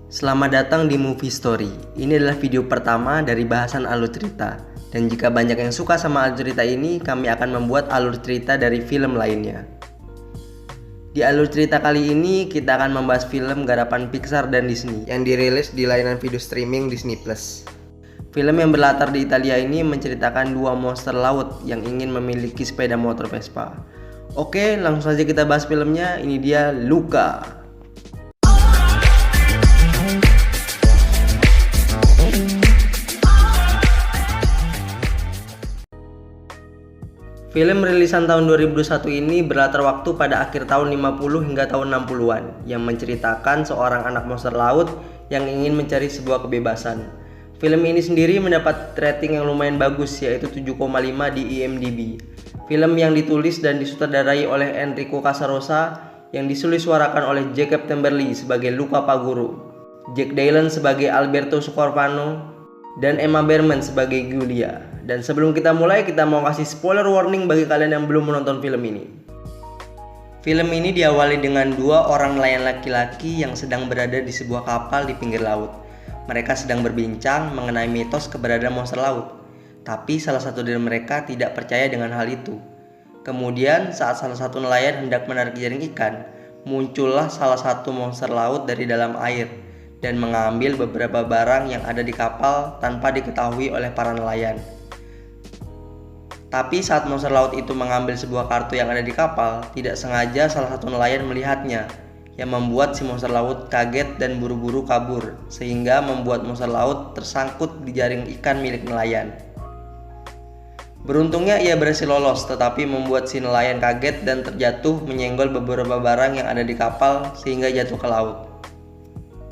Selamat datang di Movie Story. Ini adalah video pertama dari bahasan alur cerita. Dan jika banyak yang suka sama alur cerita ini, kami akan membuat alur cerita dari film lainnya. Di alur cerita kali ini, kita akan membahas film garapan Pixar dan Disney yang dirilis di layanan video streaming Disney+. Film yang berlatar di Italia ini menceritakan dua monster laut yang ingin memiliki sepeda motor Vespa. Oke, langsung saja kita bahas filmnya. Ini dia Luca. Film rilisan tahun 2021 ini berlatar waktu pada akhir tahun 50 hingga tahun 60-an yang menceritakan seorang anak monster laut yang ingin mencari sebuah kebebasan. Film ini sendiri mendapat rating yang lumayan bagus, yaitu 7,5 di IMDb. Film yang ditulis dan disutradarai oleh Enrico Casarosa, yang disuliswarakan oleh Jacob Temberley sebagai Luca Paguro, Jack Dylan sebagai Alberto Scorpano, dan Emma Berman sebagai Giulia. Dan sebelum kita mulai, kita mau kasih spoiler warning bagi kalian yang belum menonton film ini. Film ini diawali dengan dua orang nelayan laki-laki yang sedang berada di sebuah kapal di pinggir laut. Mereka sedang berbincang mengenai mitos keberadaan monster laut. Tapi salah satu dari mereka tidak percaya dengan hal itu. Kemudian saat salah satu nelayan hendak menarik jaring ikan, muncullah salah satu monster laut dari dalam air dan mengambil beberapa barang yang ada di kapal tanpa diketahui oleh para nelayan. Tapi saat monster laut itu mengambil sebuah kartu yang ada di kapal, tidak sengaja salah satu nelayan melihatnya, yang membuat si monster laut kaget dan buru-buru kabur, sehingga membuat monster laut tersangkut di jaring ikan milik nelayan. Beruntungnya ia berhasil lolos, tetapi membuat si nelayan kaget dan terjatuh menyenggol beberapa barang yang ada di kapal sehingga jatuh ke laut.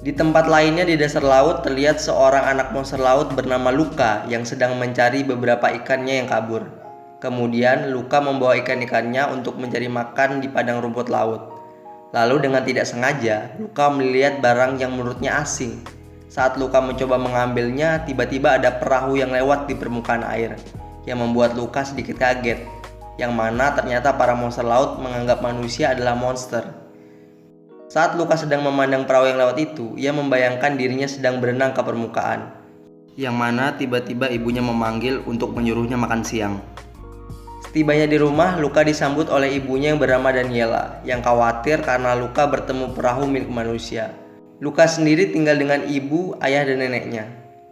Di tempat lainnya di dasar laut terlihat seorang anak monster laut bernama Luca yang sedang mencari beberapa ikannya yang kabur. Kemudian Luca membawa ikan-ikannya untuk mencari makan di padang rumput laut. Lalu dengan tidak sengaja, Luca melihat barang yang menurutnya asing. Saat Luca mencoba mengambilnya, tiba-tiba ada perahu yang lewat di permukaan air, yang membuat Luca sedikit kaget, yang mana ternyata para monster laut menganggap manusia adalah monster. Saat Luca sedang memandang perahu yang lewat itu, ia membayangkan dirinya sedang berenang ke permukaan, yang mana tiba-tiba ibunya memanggil untuk menyuruhnya makan siang. Setibanya di rumah, Luca disambut oleh ibunya yang bernama Daniela, yang khawatir karena Luca bertemu perahu milik manusia. Luca sendiri tinggal dengan ibu, ayah, dan neneknya.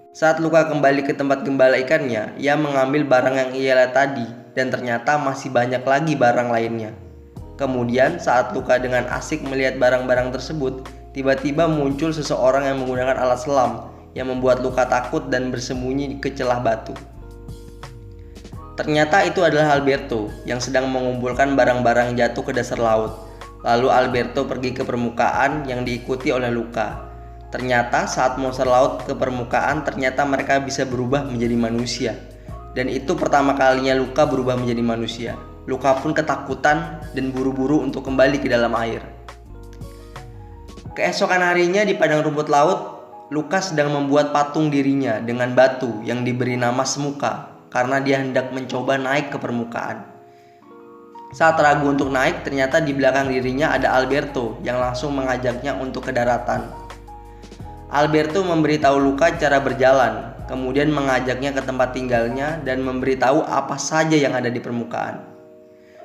Saat Luca kembali ke tempat gembala ikannya, ia mengambil barang yang ia lihat tadi, dan ternyata masih banyak lagi barang lainnya. Kemudian saat Luca dengan asik melihat barang-barang tersebut, tiba-tiba muncul seseorang yang menggunakan alat selam yang membuat Luca takut dan bersembunyi ke celah batu. Ternyata itu adalah Alberto yang sedang mengumpulkan barang-barang jatuh ke dasar laut. Lalu Alberto pergi ke permukaan yang diikuti oleh Luca. Ternyata saat monster laut ke permukaan, ternyata mereka bisa berubah menjadi manusia. Dan itu pertama kalinya Luca berubah menjadi manusia. Luca pun ketakutan dan buru-buru untuk kembali ke dalam air. Keesokan harinya di padang rumput laut, Luca sedang membuat patung dirinya dengan batu yang diberi nama Semuka karena dia hendak mencoba naik ke permukaan. Saat ragu untuk naik, ternyata di belakang dirinya ada Alberto yang langsung mengajaknya untuk ke daratan. Alberto memberitahu Luca cara berjalan, kemudian mengajaknya ke tempat tinggalnya dan memberitahu apa saja yang ada di permukaan.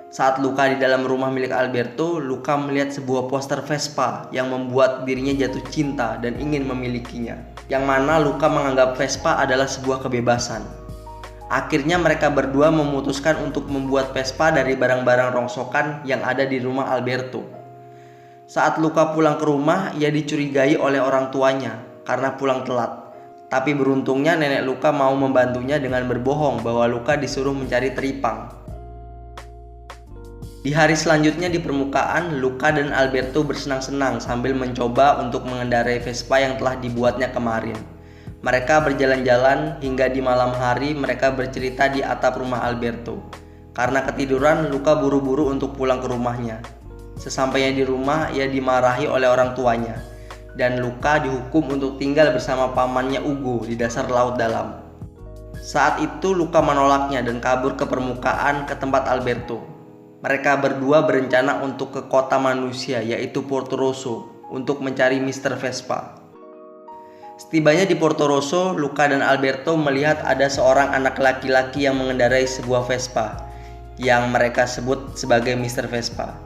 Saat Luca di dalam rumah milik Alberto, Luca melihat sebuah poster Vespa yang membuat dirinya jatuh cinta dan ingin memilikinya, yang mana Luca menganggap Vespa adalah sebuah kebebasan. Akhirnya mereka berdua memutuskan untuk membuat Vespa dari barang-barang rongsokan yang ada di rumah Alberto. Saat Luca pulang ke rumah, ia dicurigai oleh orang tuanya karena pulang telat. Tapi beruntungnya nenek Luca mau membantunya dengan berbohong bahwa Luca disuruh mencari teripang. Di hari selanjutnya di permukaan, Luca dan Alberto bersenang-senang sambil mencoba untuk mengendarai Vespa yang telah dibuatnya kemarin. Mereka berjalan-jalan hingga di malam hari mereka bercerita di atap rumah Alberto. Karena ketiduran, Luca buru-buru untuk pulang ke rumahnya. Sesampainya di rumah, ia dimarahi oleh orang tuanya, dan Luca dihukum untuk tinggal bersama pamannya Ugo di dasar laut dalam. Saat itu Luca menolaknya dan kabur ke permukaan ke tempat Alberto. Mereka berdua berencana untuk ke kota manusia, yaitu Porto Rosso, untuk mencari Mr. Vespa. Setibanya di Porto Rosso, Luca dan Alberto melihat ada seorang anak laki-laki yang mengendarai sebuah Vespa yang mereka sebut sebagai Mr. Vespa,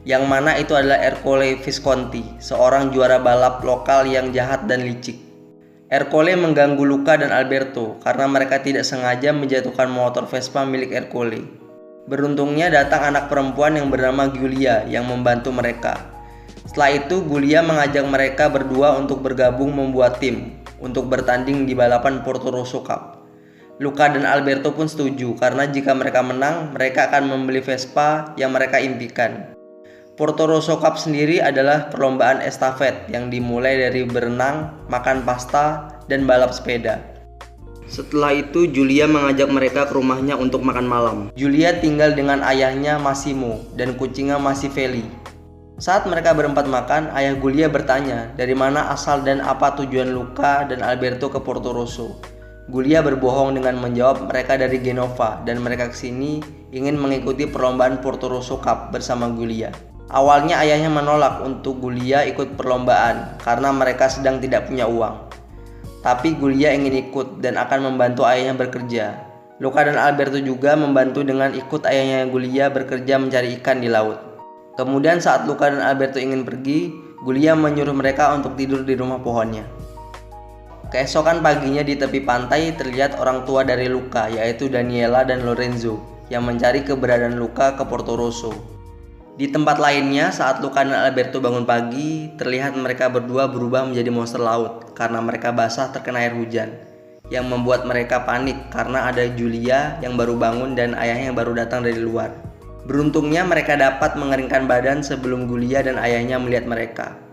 yang mana itu adalah Ercole Visconti, seorang juara balap lokal yang jahat dan licik. Ercole mengganggu Luca dan Alberto karena mereka tidak sengaja menjatuhkan motor Vespa milik Ercole. Beruntungnya datang anak perempuan yang bernama Giulia yang membantu mereka. Setelah itu, Giulia mengajak mereka berdua untuk bergabung membuat tim untuk bertanding di balapan Porto Rosso Cup. Luca dan Alberto pun setuju karena jika mereka menang, mereka akan membeli Vespa yang mereka impikan. Porto Rosso Cup sendiri adalah perlombaan estafet yang dimulai dari berenang, makan pasta, dan balap sepeda. Setelah itu, Giulia mengajak mereka ke rumahnya untuk makan malam. Giulia tinggal dengan ayahnya Massimo dan kucingnya Machiavelli. Saat mereka berempat makan, ayah Giulia bertanya dari mana asal dan apa tujuan Luca dan Alberto ke Porto Rosso. Giulia berbohong dengan menjawab mereka dari Genova dan mereka kesini ingin mengikuti perlombaan Porto Rosso Cup bersama Giulia. Awalnya ayahnya menolak untuk Giulia ikut perlombaan karena mereka sedang tidak punya uang. Tapi Giulia ingin ikut dan akan membantu ayahnya bekerja. Luca dan Alberto juga membantu dengan ikut ayahnya Giulia bekerja mencari ikan di laut. Kemudian saat Luca dan Alberto ingin pergi, Giulia menyuruh mereka untuk tidur di rumah pohonnya. Keesokan paginya di tepi pantai terlihat orang tua dari Luca, yaitu Daniela dan Lorenzo, yang mencari keberadaan Luca ke Porto Rosso. Di tempat lainnya, saat Luca dan Alberto bangun pagi, terlihat mereka berdua berubah menjadi monster laut karena mereka basah terkena air hujan, yang membuat mereka panik karena ada Giulia yang baru bangun dan ayahnya yang baru datang dari luar. Beruntungnya mereka dapat mengeringkan badan sebelum Giulia dan ayahnya melihat mereka.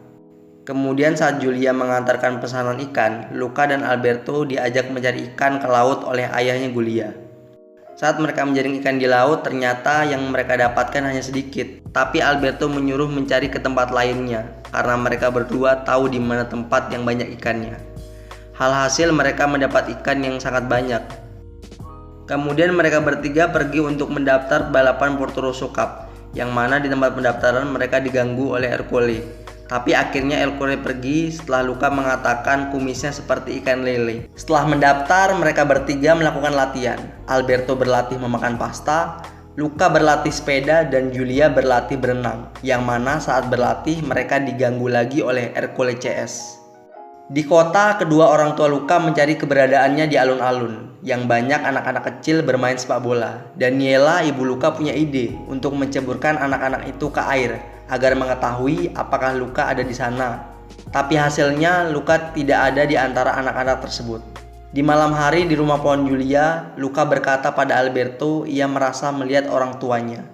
Kemudian saat Giulia mengantarkan pesanan ikan, Luca dan Alberto diajak mencari ikan ke laut oleh ayahnya Giulia. Saat mereka menjaring ikan di laut, ternyata yang mereka dapatkan hanya sedikit. Tapi Alberto menyuruh mencari ke tempat lainnya karena mereka berdua tahu di mana tempat yang banyak ikannya. Hasil mereka mendapat ikan yang sangat banyak. Kemudian mereka bertiga pergi untuk mendaftar balapan Porto Rosso Cup, yang mana di tempat pendaftaran mereka diganggu oleh Ercole. Tapi akhirnya Ercole pergi setelah Luca mengatakan kumisnya seperti ikan lele. Setelah mendaftar, mereka bertiga melakukan latihan. Alberto berlatih memakan pasta, Luca berlatih sepeda, dan Giulia berlatih berenang, yang mana saat berlatih mereka diganggu lagi oleh Ercole CS. Di kota, kedua orang tua Luca mencari keberadaannya di alun-alun, yang banyak anak-anak kecil bermain sepak bola. Daniela, ibu Luca, punya ide untuk menceburkan anak-anak itu ke air agar mengetahui apakah Luca ada di sana. Tapi hasilnya Luca tidak ada di antara anak-anak tersebut. Di malam hari di rumah pohon Giulia, Luca berkata pada Alberto ia merasa melihat orang tuanya.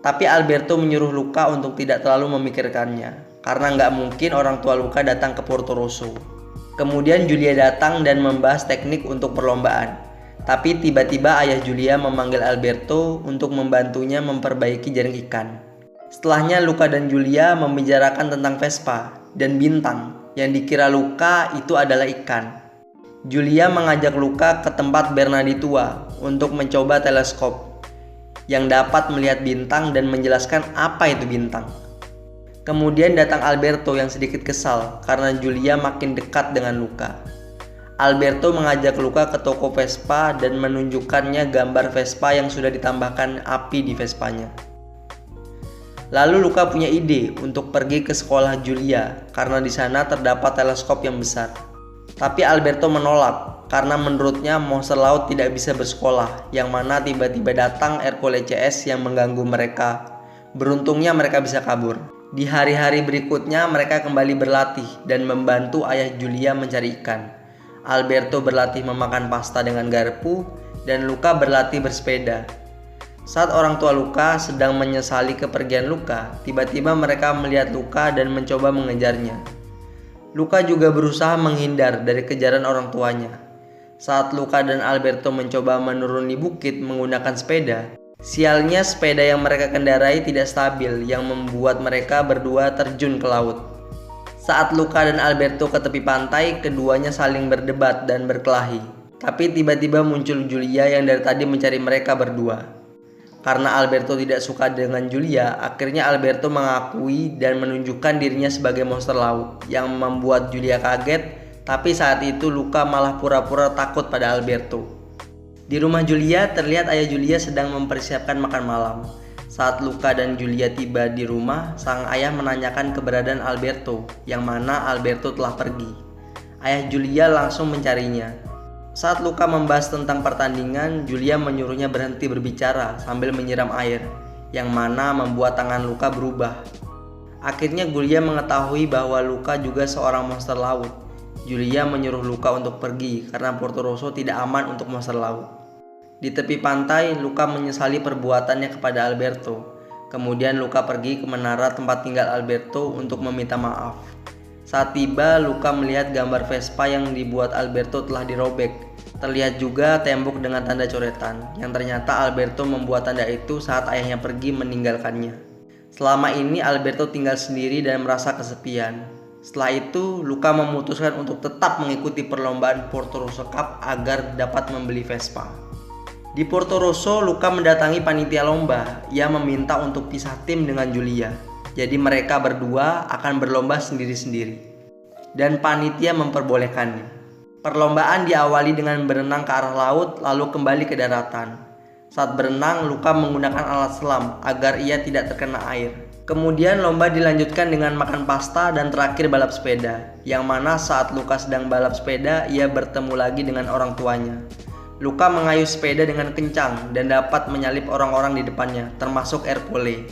Tapi Alberto menyuruh Luca untuk tidak terlalu memikirkannya, karena nggak mungkin orang tua Luca datang ke Porto Rosso. Kemudian Giulia datang dan membahas teknik untuk perlombaan. Tapi tiba-tiba ayah Giulia memanggil Alberto untuk membantunya memperbaiki jaring ikan. Setelahnya Luca dan Giulia membicarakan tentang Vespa dan bintang yang dikira Luca itu adalah ikan. Giulia mengajak Luca ke tempat Bernardi tua untuk mencoba teleskop yang dapat melihat bintang dan menjelaskan apa itu bintang. Kemudian datang Alberto yang sedikit kesal karena Giulia makin dekat dengan Luca. Alberto mengajak Luca ke toko Vespa dan menunjukkannya gambar Vespa yang sudah ditambahkan api di Vespanya. Lalu Luca punya ide untuk pergi ke sekolah Giulia karena di sana terdapat teleskop yang besar. Tapi Alberto menolak karena menurutnya monster laut tidak bisa bersekolah, yang mana tiba-tiba datang Ercole CS yang mengganggu mereka. Beruntungnya mereka bisa kabur. Di hari-hari berikutnya mereka kembali berlatih dan membantu ayah Giulia mencari ikan. Alberto berlatih memakan pasta dengan garpu dan Luca berlatih bersepeda. Saat orang tua Luca sedang menyesali kepergian Luca, tiba-tiba mereka melihat Luca dan mencoba mengejarnya. Luca juga berusaha menghindar dari kejaran orang tuanya. Saat Luca dan Alberto mencoba menuruni bukit menggunakan sepeda, sialnya sepeda yang mereka kendarai tidak stabil yang membuat mereka berdua terjun ke laut. Saat Luca dan Alberto ke tepi pantai, keduanya saling berdebat dan berkelahi. Tapi tiba-tiba muncul Giulia yang dari tadi mencari mereka berdua. Karena Alberto tidak suka dengan Giulia, akhirnya Alberto mengakui dan menunjukkan dirinya sebagai monster laut yang membuat Giulia kaget tapi saat itu Luca malah pura-pura takut pada Alberto. Di rumah Julia, terlihat ayah Julia sedang mempersiapkan makan malam. Saat Luca dan Julia tiba di rumah, sang ayah menanyakan keberadaan Alberto, yang mana Alberto telah pergi. Ayah Julia langsung mencarinya. Saat Luca membahas tentang pertandingan, Julia menyuruhnya berhenti berbicara sambil menyiram air, yang mana membuat tangan Luca berubah. Akhirnya Julia mengetahui bahwa Luca juga seorang monster laut. Julia menyuruh Luca untuk pergi karena Porto Rosso tidak aman untuk monster laut. Di tepi pantai, Luca menyesali perbuatannya kepada Alberto. Kemudian Luca pergi ke menara tempat tinggal Alberto untuk meminta maaf. Saat tiba, Luca melihat gambar Vespa yang dibuat Alberto telah dirobek. Terlihat juga tembok dengan tanda coretan, yang ternyata Alberto membuat tanda itu saat ayahnya pergi meninggalkannya. Selama ini Alberto tinggal sendiri dan merasa kesepian. Setelah itu, Luca memutuskan untuk tetap mengikuti perlombaan Porto Rosso Cup agar dapat membeli Vespa. Di Porto Rosso, Luca mendatangi panitia lomba. Ia meminta untuk pisah tim dengan Julia. Jadi mereka berdua akan berlomba sendiri-sendiri. Dan panitia memperbolehkannya. Perlombaan diawali dengan berenang ke arah laut lalu kembali ke daratan. Saat berenang, Luca menggunakan alat selam agar ia tidak terkena air. Kemudian lomba dilanjutkan dengan makan pasta dan terakhir balap sepeda. Yang mana saat Luca sedang balap sepeda, ia bertemu lagi dengan orang tuanya. Luca mengayuh sepeda dengan kencang dan dapat menyalip orang-orang di depannya, termasuk Ercole.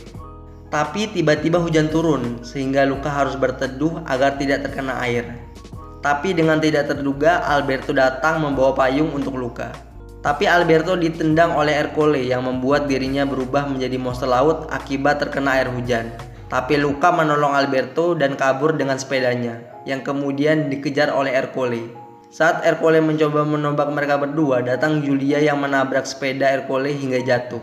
Tapi tiba-tiba hujan turun, sehingga Luca harus berteduh agar tidak terkena air. Tapi dengan tidak terduga, Alberto datang membawa payung untuk Luca. Tapi Alberto ditendang oleh Ercole yang membuat dirinya berubah menjadi monster laut akibat terkena air hujan. Tapi Luca menolong Alberto dan kabur dengan sepedanya, yang kemudian dikejar oleh Ercole. Saat Ercole mencoba menembak mereka berdua, datang Julia yang menabrak sepeda Ercole hingga jatuh.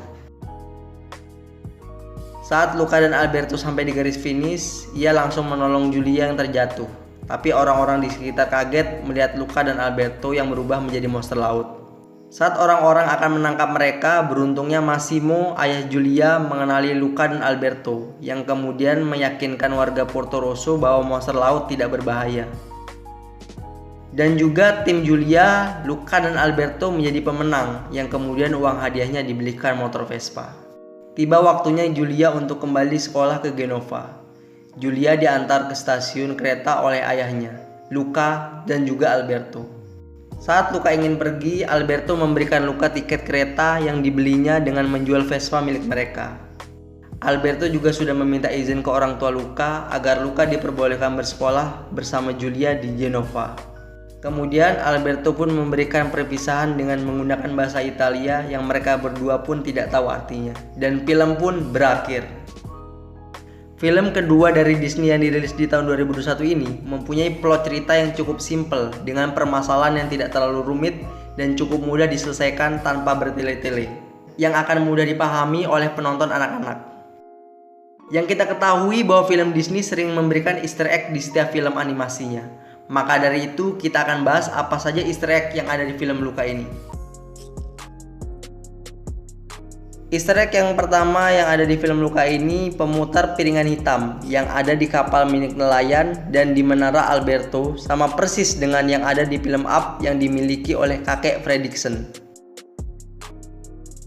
Saat Luca dan Alberto sampai di garis finish, ia langsung menolong Julia yang terjatuh. Tapi orang-orang di sekitar kaget melihat Luca dan Alberto yang berubah menjadi monster laut. Saat orang-orang akan menangkap mereka, beruntungnya Massimo, ayah Julia, mengenali Luca dan Alberto, yang kemudian meyakinkan warga Porto Rosso bahwa monster laut tidak berbahaya. Dan juga tim Julia, Luca dan Alberto menjadi pemenang, yang kemudian uang hadiahnya dibelikan motor Vespa. Tiba waktunya Julia untuk kembali sekolah ke Genova. Julia diantar ke stasiun kereta oleh ayahnya, Luca dan juga Alberto. Saat Luca ingin pergi, Alberto memberikan Luca tiket kereta yang dibelinya dengan menjual Vespa milik mereka. Alberto juga sudah meminta izin ke orang tua Luca agar Luca diperbolehkan bersekolah bersama Julia di Genova. Kemudian Alberto pun memberikan perpisahan dengan menggunakan bahasa Italia yang mereka berdua pun tidak tahu artinya. Dan film pun berakhir. Film kedua dari Disney yang dirilis di tahun 2021 ini mempunyai plot cerita yang cukup simpel dengan permasalahan yang tidak terlalu rumit dan cukup mudah diselesaikan tanpa bertele-tele, yang akan mudah dipahami oleh penonton anak-anak. Yang kita ketahui bahwa film Disney sering memberikan easter egg di setiap film animasinya. Maka dari itu kita akan bahas apa saja easter egg yang ada di film Luca ini. Easter egg yang pertama yang ada di film Luca ini pemutar piringan hitam yang ada di kapal milik nelayan dan di menara Alberto, sama persis dengan yang ada di film Up yang dimiliki oleh kakek Fredricksen.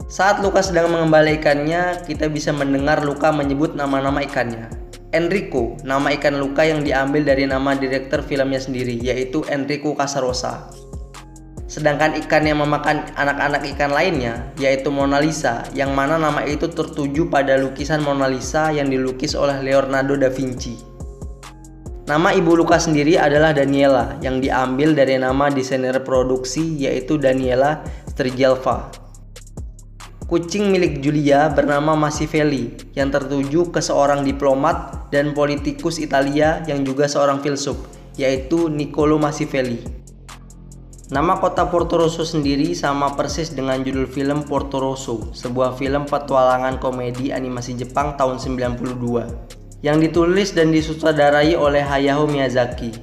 Saat Luca sedang mengembalikannya, kita bisa mendengar Luca menyebut nama-nama ikannya. Enrico, nama ikan Luca yang diambil dari nama direktur filmnya sendiri, yaitu Enrico Casarosa. Sedangkan ikan yang memakan anak-anak ikan lainnya, yaitu Mona Lisa, yang mana nama itu tertuju pada lukisan Mona Lisa yang dilukis oleh Leonardo da Vinci. Nama ibu Luca sendiri adalah Daniela, yang diambil dari nama desainer produksi, yaitu Daniela Sturgielva. Kucing milik Julia bernama Machiavelli yang tertuju ke seorang diplomat dan politikus Italia yang juga seorang filsuf, yaitu Niccolo Machiavelli. Nama kota Porto Rosso sendiri sama persis dengan judul film Porto Rosso, sebuah film petualangan komedi animasi Jepang tahun 92 yang ditulis dan disutradarai oleh Hayao Miyazaki.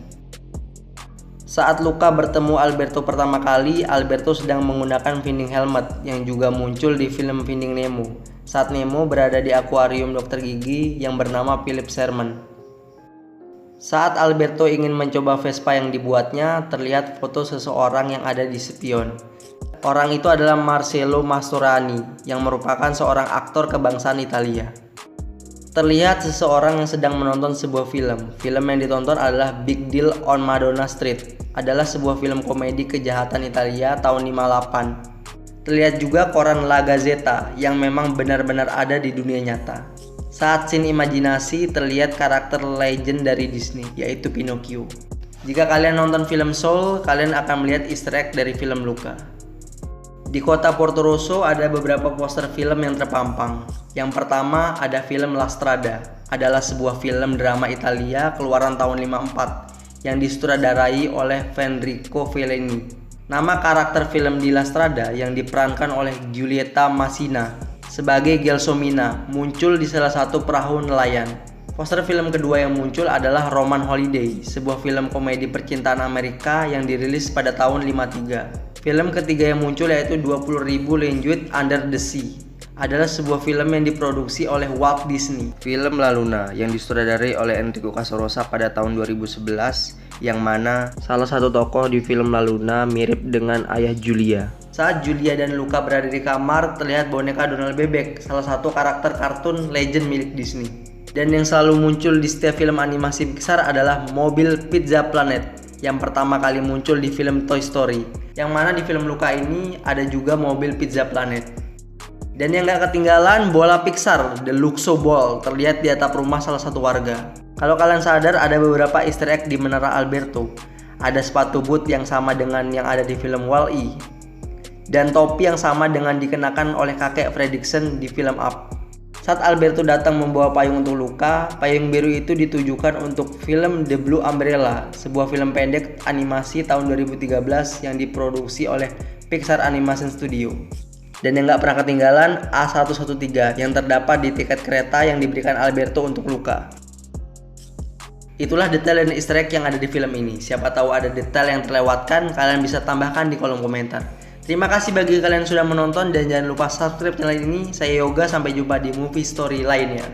Saat Luca bertemu Alberto pertama kali, Alberto sedang menggunakan Finding Helmet yang juga muncul di film Finding Nemo saat Nemo berada di akuarium dokter gigi yang bernama Philip Sherman. Saat Alberto ingin mencoba Vespa yang dibuatnya, terlihat foto seseorang yang ada di spion. Orang itu adalah Marcello Mastroianni, yang merupakan seorang aktor kebangsaan Italia. Terlihat seseorang yang sedang menonton sebuah film. Film yang ditonton adalah Big Deal on Madonna Street. Adalah sebuah film komedi kejahatan Italia tahun 58. Terlihat juga koran La Gazzetta yang memang benar-benar ada di dunia nyata. Saat scene imajinasi terlihat karakter legend dari Disney, yaitu Pinocchio. Jika kalian nonton film Soul, kalian akan melihat easter egg dari film Luca. Di kota Porto Rosso ada beberapa poster film yang terpampang. Yang pertama ada film La Strada, adalah sebuah film drama Italia keluaran tahun 54 yang disutradarai oleh Federico Fellini. Nama karakter film di La Strada yang diperankan oleh Giulietta Masina sebagai Gelsomina muncul di salah satu perahu nelayan. Poster film kedua yang muncul adalah Roman Holiday, sebuah film komedi percintaan Amerika yang dirilis pada tahun 53. Film ketiga yang muncul yaitu 20.000 Leagues Under the Sea, adalah sebuah film yang diproduksi oleh Walt Disney. Film La Luna yang disutradarai oleh Enrico Casarosa pada tahun 2011, yang mana salah satu tokoh di film La Luna mirip dengan ayah Julia. Saat Julia dan Luca berada di kamar, terlihat boneka Donald Bebek, salah satu karakter kartun legend milik Disney. Dan yang selalu muncul di setiap film animasi Pixar adalah mobil Pizza Planet, yang pertama kali muncul di film Toy Story, yang mana di film Luca ini ada juga mobil Pizza Planet. Dan yang gak ketinggalan, bola Pixar, The Luxo Ball, terlihat di atap rumah salah satu warga. Kalau kalian sadar, ada beberapa easter egg di Menara Alberto. Ada sepatu boot yang sama dengan yang ada di film Wall-E, dan topi yang sama dengan dikenakan oleh kakek Fredricksen di film Up. Saat Alberto datang membawa payung untuk Luca, payung biru itu ditujukan untuk film The Blue Umbrella, sebuah film pendek animasi tahun 2013 yang diproduksi oleh Pixar Animation Studio. Dan yang gak pernah ketinggalan, A113 yang terdapat di tiket kereta yang diberikan Alberto untuk Luca. Itulah detail dan easter egg yang ada di film ini. Siapa tahu ada detail yang terlewatkan, kalian bisa tambahkan di kolom komentar. Terima kasih bagi kalian yang sudah menonton dan jangan lupa subscribe channel ini. Saya Yoga, sampai jumpa di movie story lainnya.